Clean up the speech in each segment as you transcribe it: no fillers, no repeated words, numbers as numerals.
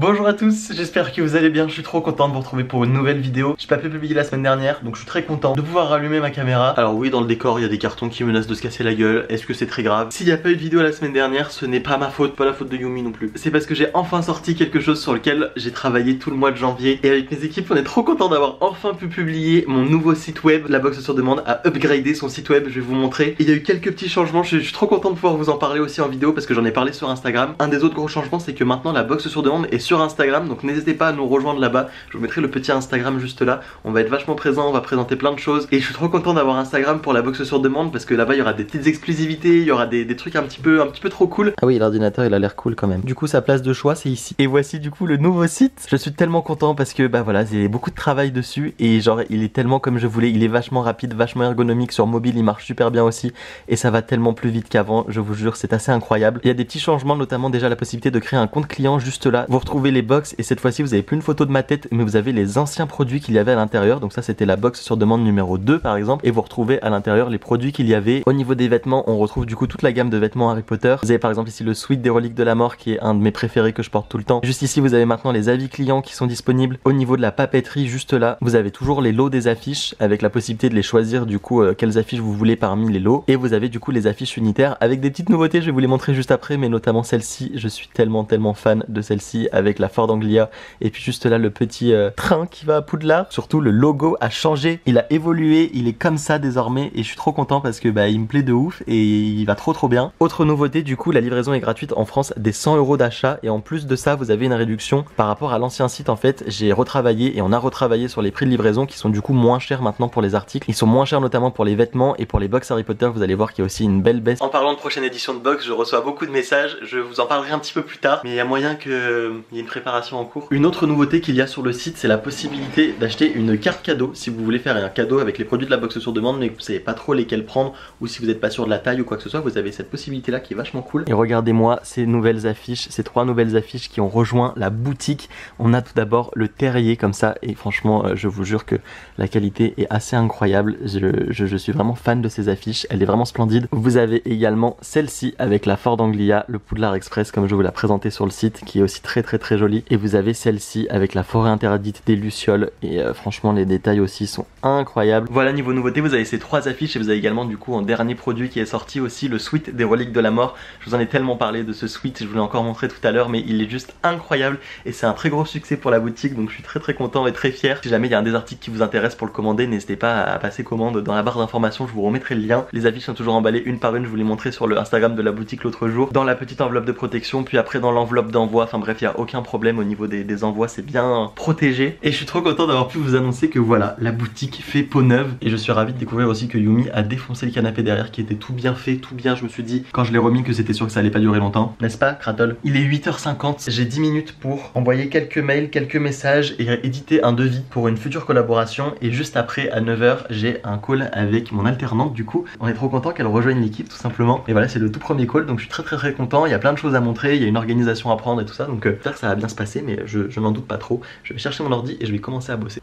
Bonjour à tous, j'espère que vous allez bien, je suis trop content de vous retrouver pour une nouvelle vidéo. J'ai pas pu publier la semaine dernière, donc je suis très content de pouvoir rallumer ma caméra. Alors oui, dans le décor il y a des cartons qui menacent de se casser la gueule, est-ce que c'est très grave? S'il n'y a pas eu de vidéo la semaine dernière, ce n'est pas ma faute, pas la faute de Yumi non plus. C'est parce que j'ai enfin sorti quelque chose sur lequel j'ai travaillé tout le mois de janvier. Et avec mes équipes on est trop content d'avoir enfin pu publier mon nouveau site web. La box sur demande a upgradé son site web, je vais vous montrer. Et il y a eu quelques petits changements, je suis trop content de pouvoir vous en parler aussi en vidéo parce que j'en ai parlé sur Instagram. Un des autres gros changements c'est que maintenant la box sur demande est sur Instagram, donc n'hésitez pas à nous rejoindre là-bas. Je vous mettrai le petit Instagram juste là. On va être vachement présent, on va présenter plein de choses. Et je suis trop content d'avoir Instagram pour la box sur demande parce que là-bas il y aura des petites exclusivités, il y aura des trucs un petit peu trop cool. Ah oui, l'ordinateur il a l'air cool quand même. Du coup sa place de choix c'est ici. Et voici du coup le nouveau site. Je suis tellement content parce que bah voilà, j'ai beaucoup de travail dessus et genre il est tellement comme je voulais. Il est vachement rapide, vachement ergonomique, sur mobile il marche super bien aussi. Et ça va tellement plus vite qu'avant, je vous jure, c'est assez incroyable. Il y a des petits changements, notamment déjà la possibilité de créer un compte client juste là. Vous retrouvez les box et cette fois-ci vous avez plus une photo de ma tête mais vous avez les anciens produits qu'il y avait à l'intérieur. Donc ça c'était la box sur demande numéro 2 par exemple, et vous retrouvez à l'intérieur les produits qu'il y avait. Au niveau des vêtements, on retrouve du coup toute la gamme de vêtements Harry Potter. Vous avez par exemple ici le sweat des reliques de la mort qui est un de mes préférés que je porte tout le temps. Juste ici vous avez maintenant les avis clients qui sont disponibles. Au niveau de la papeterie juste là, vous avez toujours les lots des affiches avec la possibilité de les choisir du coup quelles affiches vous voulez parmi les lots. Et vous avez du coup les affiches unitaires avec des petites nouveautés, je vais vous les montrer juste après, mais notamment celle-ci, je suis tellement fan de celle-ci avec la Ford Anglia. Et puis juste là le petit train qui va à Poudlard. Surtout le logo a changé, il a évolué, il est comme ça désormais et je suis trop content parce que bah il me plaît de ouf et il va trop bien. Autre nouveauté du coup, la livraison est gratuite en France dès 100 € d'achat et en plus de ça vous avez une réduction par rapport à l'ancien site. En fait j'ai retravaillé et on a retravaillé sur les prix de livraison qui sont du coup moins chers maintenant pour les articles. Ils sont moins chers notamment pour les vêtements et pour les box Harry Potter, vous allez voir qu'il y a aussi une belle baisse. En parlant de prochaine édition de box, je reçois beaucoup de messages, je vous en parlerai un petit peu plus tard, mais il y a moyen qu'il y ait une préparation en cours. Une autre nouveauté qu'il y a sur le site, c'est la possibilité d'acheter une carte cadeau si vous voulez faire un cadeau avec les produits de la box sur demande mais que vous savez pas trop lesquels prendre ou si vous n'êtes pas sûr de la taille ou quoi que ce soit, vous avez cette possibilité là qui est vachement cool. Et regardez-moi ces nouvelles affiches, ces 3 nouvelles affiches qui ont rejoint la boutique. On a tout d'abord le terrier comme ça et franchement je vous jure que la qualité est assez incroyable. Je suis vraiment fan de ces affiches, elle est vraiment splendide. Vous avez également celle-ci avec la Ford Anglia, le Poudlard Express comme je vous l'ai présenté sur le site, qui est aussi très jolie. Et vous avez celle-ci avec la forêt interdite des Lucioles et franchement les détails aussi sont incroyables. Voilà, niveau nouveauté vous avez ces 3 affiches et vous avez également du coup un dernier produit qui est sorti aussi, le sweat des reliques de la mort. Je vous en ai tellement parlé de ce sweat, je vous l'ai encore montré tout à l'heure mais il est juste incroyable et c'est un très gros succès pour la boutique, donc je suis très content et très fier. Si jamais il y a un des articles qui vous intéresse pour le commander, n'hésitez pas à passer commande dans la barre d'informations, je vous remettrai le lien. Les affiches sont toujours emballées une par une, je vous les montrais sur le Instagram de la boutique l'autre jour, dans la petite enveloppe de protection, puis après dans l'enveloppe d'envoi. Enfin bref, il n'y a aucun problème au niveau des envois, c'est bien protégé. Et je suis trop content d'avoir pu vous annoncer que voilà, la boutique fait peau neuve. Et je suis ravi de découvrir aussi que Yumi a défoncé le canapé derrière qui était tout bien fait, tout bien. Je me suis dit quand je l'ai remis que c'était sûr que ça allait pas durer longtemps, n'est-ce pas Kratol? Il est 8h50, j'ai 10 minutes pour envoyer quelques mails, quelques messages et éditer un devis pour une future collaboration. Et juste après à 9h j'ai un call avec mon alternante. Du coup on est trop content qu'elle rejoigne l'équipe tout simplement. Et voilà, c'est le tout premier call, donc je suis très content. Il y a plein de choses à montrer, il y a une organisation à prendre et tout ça, donc j'espère que ça va bien se passer, mais je n'en doute pas trop. Je vais chercher mon ordi et je vais commencer à bosser.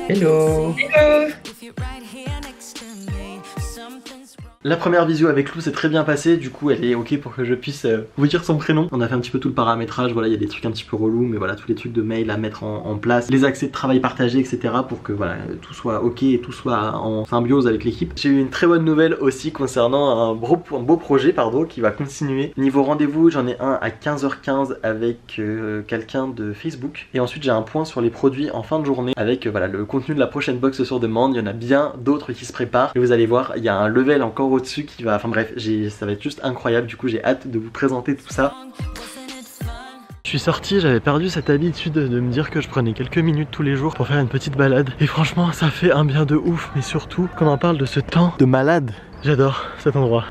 Hello. Hello. La première visio avec Lou s'est très bien passée, du coup elle est ok pour que je puisse vous dire son prénom. On a fait un petit peu tout le paramétrage, voilà, il y a des trucs un petit peu relous, mais voilà, tous les trucs de mail à mettre en place, les accès de travail partagé, etc. pour que voilà, tout soit ok et tout soit en symbiose avec l'équipe. J'ai eu une très bonne nouvelle aussi concernant un beau projet qui va continuer. Niveau rendez-vous, j'en ai un à 15h15 avec quelqu'un de Facebook. Et ensuite j'ai un point sur les produits en fin de journée avec voilà, le contenu de la prochaine box sur demande. Il y en a bien d'autres qui se préparent. Et vous allez voir, il y a un level encore au-dessus qui va, enfin bref, ça va être juste incroyable. Du coup j'ai hâte de vous présenter tout ça. Je suis sorti, j'avais perdu cette habitude de me dire que je prenais quelques minutes tous les jours pour faire une petite balade. Et franchement ça fait un bien de ouf, mais surtout quand on parle de ce temps de malade, j'adore cet endroit.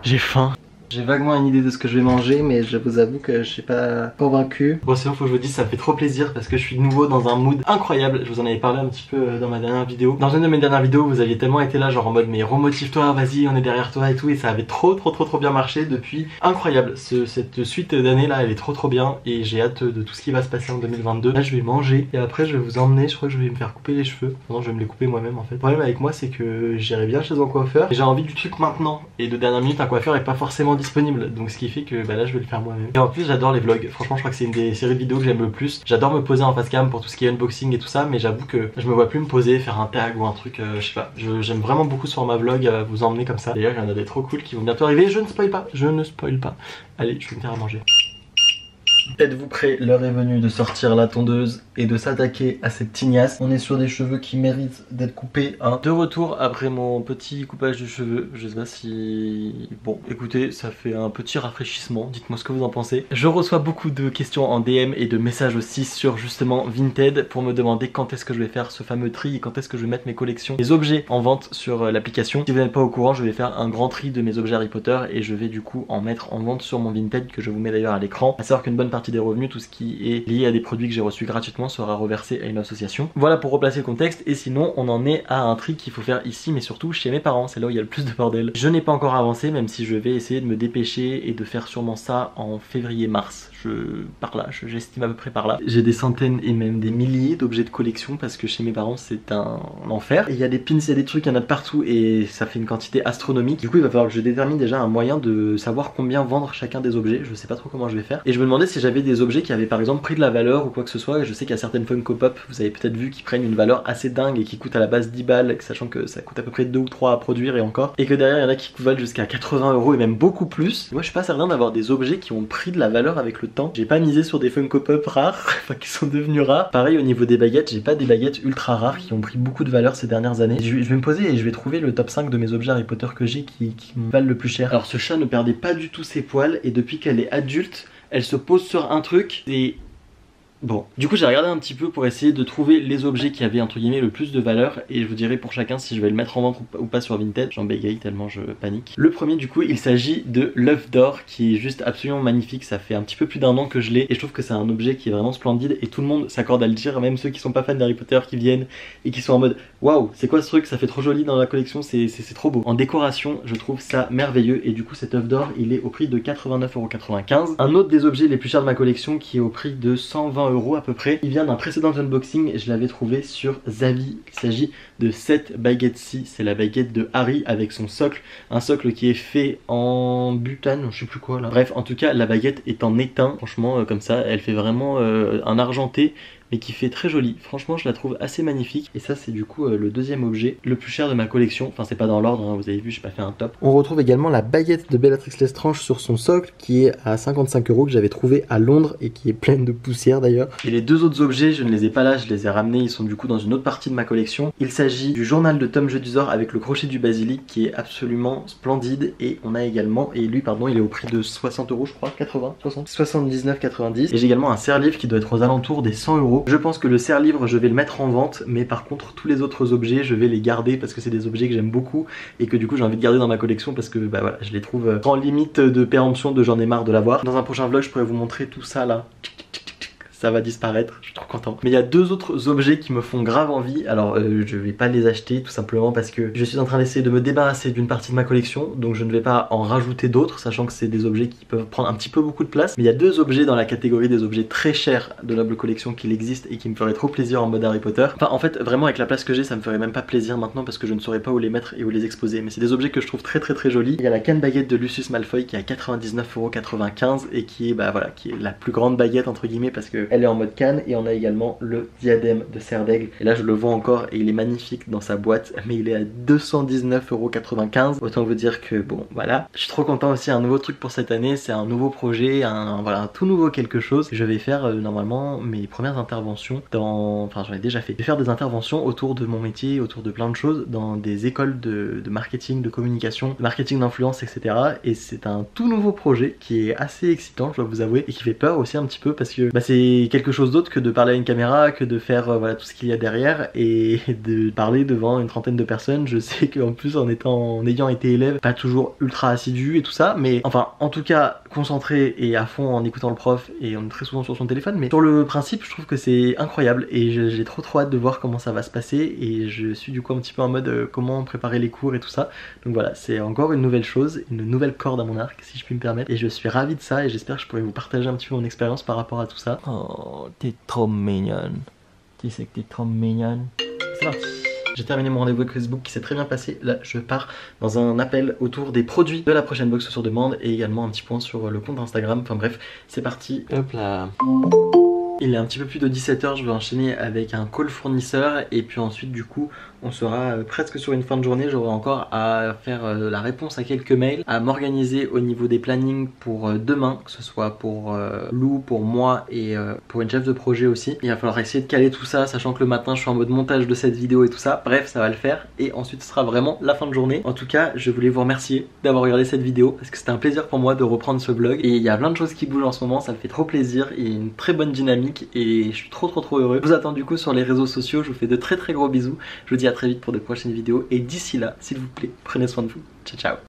J'ai faim. J'ai vaguement une idée de ce que je vais manger, mais je vous avoue que je suis pas convaincu. Bon sinon faut que je vous dise, ça me fait trop plaisir parce que je suis de nouveau dans un mood incroyable. Je vous en avais parlé un petit peu dans ma dernière vidéo. Dans une de mes dernières vidéos, vous aviez tellement été là genre en mode mais remotive-toi, vas-y, on est derrière toi et tout, et ça avait trop bien marché depuis. Incroyable, cette suite d'années là, elle est trop bien et j'ai hâte de tout ce qui va se passer en 2022. Là je vais manger et après je vais vous emmener, je crois que je vais me faire couper les cheveux. Non, je vais me les couper moi-même en fait. Le problème avec moi c'est que j'irai bien chez un coiffeur et j'ai envie du truc maintenant. Et de dernière minute, un coiffeur est pas forcément disponible, donc ce qui fait que bah là je vais le faire moi-même. Et en plus j'adore les vlogs, franchement je crois que c'est une des séries de vidéos que j'aime le plus. J'adore me poser en face cam pour tout ce qui est unboxing et tout ça, mais j'avoue que je me vois plus me poser, faire un tag ou un truc, je sais pas. J'aime vraiment beaucoup ce format vlog, vous emmener comme ça. D'ailleurs il y en a des trop cool qui vont bientôt arriver, je ne spoil pas, je ne spoil pas. Allez, je vais me faire à manger. Êtes-vous prêts? L'heure est venue de sortir la tondeuse et de s'attaquer à cette tignasse. On est sur des cheveux qui méritent d'être coupés, hein. De retour après mon petit coupage de cheveux. Je sais pas si... Bon, écoutez, ça fait un petit rafraîchissement. Dites-moi ce que vous en pensez. Je reçois beaucoup de questions en DM et de messages aussi sur justement Vinted pour me demander quand est-ce que je vais faire ce fameux tri et quand est-ce que je vais mettre mes collections, les objets en vente sur l'application. Si vous n'êtes pas au courant, je vais faire un grand tri de mes objets Harry Potter et je vais du coup en mettre en vente sur mon Vinted que je vous mets d'ailleurs à l'écran. À savoir qu'une bonne partie des revenus, tout ce qui est lié à des produits que j'ai reçus gratuitement sera reversé à une association. Voilà pour replacer le contexte, et sinon on en est à un tri qu'il faut faire ici mais surtout chez mes parents, c'est là où il y a le plus de bordel. Je n'ai pas encore avancé, même si je vais essayer de me dépêcher et de faire sûrement ça en février-mars. J'estime à peu près par là. J'ai des centaines et même des milliers d'objets de collection parce que chez mes parents c'est un enfer. Et il y a des pins, il y a des trucs, il y en a de partout et ça fait une quantité astronomique. Du coup il va falloir que je détermine déjà un moyen de savoir combien vendre chacun des objets. Je sais pas trop comment je vais faire. Et je me demandais si j'avais des objets qui avaient par exemple pris de la valeur ou quoi que ce soit. Et je sais qu'il y a certaines Funko Pop, vous avez peut-être vu, qui prennent une valeur assez dingue et qui coûtent à la base 10 balles, sachant que ça coûte à peu près 2 ou 3 à produire et encore. Et que derrière il y en a qui valent jusqu'à 80 € et même beaucoup plus. Et moi je suis pas certain d'avoir des objets qui ont pris de la valeur avec le temps. J'ai pas misé sur des Funko Pop rares, enfin qui sont devenus rares. Pareil au niveau des baguettes, j'ai pas des baguettes ultra rares qui ont pris beaucoup de valeur ces dernières années. Je vais me poser et je vais trouver le top 5 de mes objets Harry Potter que j'ai qui me valent le plus cher. Alors ce chat ne perdait pas du tout ses poils et depuis qu'elle est adulte, elle se pose sur un truc et... Bon, du coup j'ai regardé un petit peu pour essayer de trouver les objets qui avaient entre guillemets le plus de valeur et je vous dirai pour chacun si je vais le mettre en vente ou pas sur Vinted. J'en bégaye tellement je panique. Le premier du coup il s'agit de l'œuf d'or qui est juste absolument magnifique. Ça fait un petit peu plus d'1 an que je l'ai et je trouve que c'est un objet qui est vraiment splendide et tout le monde s'accorde à le dire, même ceux qui sont pas fans d'Harry Potter qui viennent et qui sont en mode waouh c'est quoi ce truc, ça fait trop joli dans la collection, c'est trop beau. En décoration je trouve ça merveilleux et du coup cet œuf d'or il est au prix de 89,95 €. Un autre des objets les plus chers de ma collection qui est au prix de 120 € à peu près. Il vient d'un précédent unboxing et je l'avais trouvé sur Zavi. Il s'agit de cette baguette-ci. C'est la baguette de Harry avec son socle. Un socle qui est fait en butane, je sais plus quoi là. Bref, en tout cas, la baguette est en étain. Franchement, comme ça, elle fait vraiment un argenté, mais qui fait très joli. Franchement je la trouve assez magnifique et ça c'est du coup le deuxième objet le plus cher de ma collection. Enfin c'est pas dans l'ordre, hein, vous avez vu j'ai pas fait un top. On retrouve également la baguette de Bellatrix Lestrange sur son socle qui est à 55 € que j'avais trouvé à Londres et qui est pleine de poussière d'ailleurs. Et les deux autres objets je ne les ai pas là, je les ai ramenés, ils sont du coup dans une autre partie de ma collection. Il s'agit du journal de Tom Jedusor avec le crochet du basilic qui est absolument splendide et on a également, et lui pardon il est au prix de 60 € je crois, 80, 60, 79,90 et j'ai également un serre-livre qui doit être aux alentours des 100 €. Je pense que le serre-livre je vais le mettre en vente, mais par contre tous les autres objets je vais les garder parce que c'est des objets que j'aime beaucoup et que du coup j'ai envie de garder dans ma collection parce que bah voilà je les trouve en limite de péremption de j'en ai marre de l'avoir. Dans un prochain vlog je pourrais vous montrer tout ça là. Ça va disparaître, je suis trop content. Mais il y a deux autres objets qui me font grave envie. Alors je vais pas les acheter tout simplement parce que je suis en train d'essayer de me débarrasser d'une partie de ma collection. Donc je ne vais pas en rajouter d'autres, sachant que c'est des objets qui peuvent prendre un petit peu beaucoup de place. Mais il y a deux objets dans la catégorie des objets très chers de l'humble collection qu'il existe et qui me feraient trop plaisir en mode Harry Potter. Enfin en fait vraiment avec la place que j'ai ça me ferait même pas plaisir maintenant parce que je ne saurais pas où les mettre et où les exposer. Mais c'est des objets que je trouve très jolis. Il y a la canne baguette de Lucius Malfoy qui est à 99,95 € et qui est bah voilà qui est la plus grande baguette entre guillemets parce que elle est en mode canne et on a également le diadème de Serre d'Aigle et là je le vois encore et il est magnifique dans sa boîte mais il est à 219,95 €. Autant vous dire que bon voilà, je suis trop content aussi. Un nouveau truc pour cette année, c'est un nouveau projet, voilà un tout nouveau quelque chose. Je vais faire normalement mes premières interventions dans, enfin j'en ai déjà fait. Je vais faire des interventions autour de mon métier, autour de plein de choses dans des écoles de marketing, de communication, de marketing d'influence etc. Et c'est un tout nouveau projet qui est assez excitant je dois vous avouer et qui fait peur aussi un petit peu parce que bah, c'est quelque chose d'autre que de parler à une caméra, que de faire voilà tout ce qu'il y a derrière et de parler devant une trentaine de personnes. Je sais qu'en plus en ayant été élève, pas toujours ultra assidu et tout ça, mais enfin en tout cas concentré et à fond en écoutant le prof et on est très souvent sur son téléphone, mais sur le principe je trouve que c'est incroyable et j'ai trop hâte de voir comment ça va se passer et je suis du coup un petit peu en mode comment préparer les cours et tout ça. Donc voilà, c'est encore une nouvelle chose, une nouvelle corde à mon arc si je puis me permettre et je suis ravi de ça et j'espère que je pourrai vous partager un petit peu mon expérience par rapport à tout ça. Oh, t'es trop mignonne. Tu sais que t'es trop mignonne. C'est parti. J'ai terminé mon rendez-vous avec Facebook qui s'est très bien passé. Là je pars dans un appel autour des produits de la prochaine box sur demande et également un petit point sur le compte Instagram. Enfin bref, c'est parti. Hop là. Il est un petit peu plus de 17 h, je vais enchaîner avec un call fournisseur et puis ensuite du coup on sera presque sur une fin de journée. J'aurai encore à faire la réponse à quelques mails, à m'organiser au niveau des plannings pour demain, que ce soit pour Lou, pour moi et pour une chef de projet aussi. Il va falloir essayer de caler tout ça, sachant que le matin je suis en mode montage de cette vidéo et tout ça. Bref, ça va le faire et ensuite ce sera vraiment la fin de journée. En tout cas, je voulais vous remercier d'avoir regardé cette vidéo parce que c'était un plaisir pour moi de reprendre ce vlog et il y a plein de choses qui bougent en ce moment, ça me fait trop plaisir. Il y a une très bonne dynamique et je suis trop heureux. Je vous attends du coup sur les réseaux sociaux, je vous fais de très gros bisous. Je vous dis à très vite pour de prochaines vidéos et d'ici là, s'il vous plaît, prenez soin de vous. Ciao ciao.